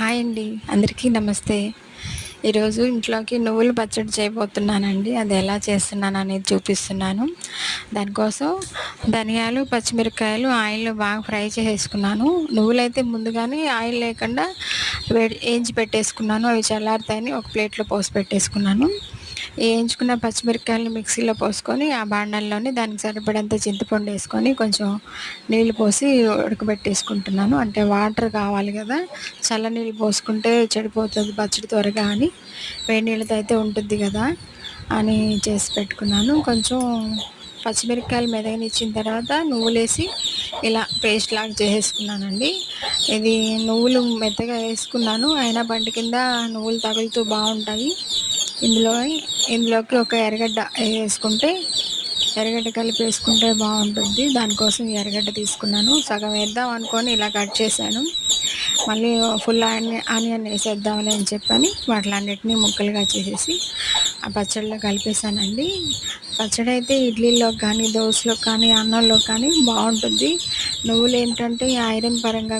Hi అండి. అందరికీ నమస్తే. ఈరోజు ఇంట్లోకి నువ్వుల పచ్చడి చేయబోతున్నానండి. అది ఎలా చేస్తున్నాననేది చూపిస్తున్నాను. దానికోసం ధనియాలు, పచ్చిమిరపకాయలు ఆయిల్‌లో బాగా ఫ్రై చేసేసుకున్నాను. నువ్వులైతే ముందుగానే ఆయిల్ లేకుండా ఏంచి పెట్టేసుకున్నాను. అవి చల్లారుతాయని ఒక ప్లేట్‌లో పోసి పెట్టేసుకున్నాను. ఏంచుకున్న పచ్చిమిరపకాయలని మిక్సీలో పోసుకొని, ఆ బాండల్లోనే దానికి సరిపడంత చింతపండేసుకొని, కొంచెం నీళ్లు పోసి ఉడకబెట్టేసుకుంటున్నాను. అంటే వాటర్ కావాలి గదా! చల్లనీళ్ళు పోసుకుంటే చెడిపోతది పచ్చడి త్వరగా అని, వేడి నీళ్ళతో అయితే ఉంటుద్ది గదా అని చేసి పెట్టుకున్నాను. కొంచెం పచ్చిమిరపకాయలు మెదగనిచ్చిన తర్వాత నువ్వులేసి ఇలా పేస్ట్ లాగా చేసేసుకున్నానండి. ఇది నువ్వులు మెత్తగా వేసుకున్నాను. అయినా బంటి కింద నువ్వులు తగులుతూ బావుంటాయి. ఇందులో ఇందులోకి ఒక ఎర్రగడ్డ ఏసుకుంటే, ఎర్రగడ్డ కలిపేసుకుంటే బావుంటుంది. దానికోసం ఈ ఎర్రగడ్డ తీసుకున్నాను. సగం వేద్దాం అనుకోని ఇలా కట్ చేశాను. మళ్ళీ ఫుల్ ఆనియన్ ఏసేద్దాంలే అని చెప్పని వాటిలన్నిటిని ముక్కలుగా చేసేసి ఆ పచ్చడిలో కలిపేసానండి. పచ్చడైతే ఇడ్లీలోకి కానీ, దోసలోకి కానీ, అన్నంలోకి కానీ బావుంటుంది. నువ్వులేంటంటే ఐరన్ పరంగా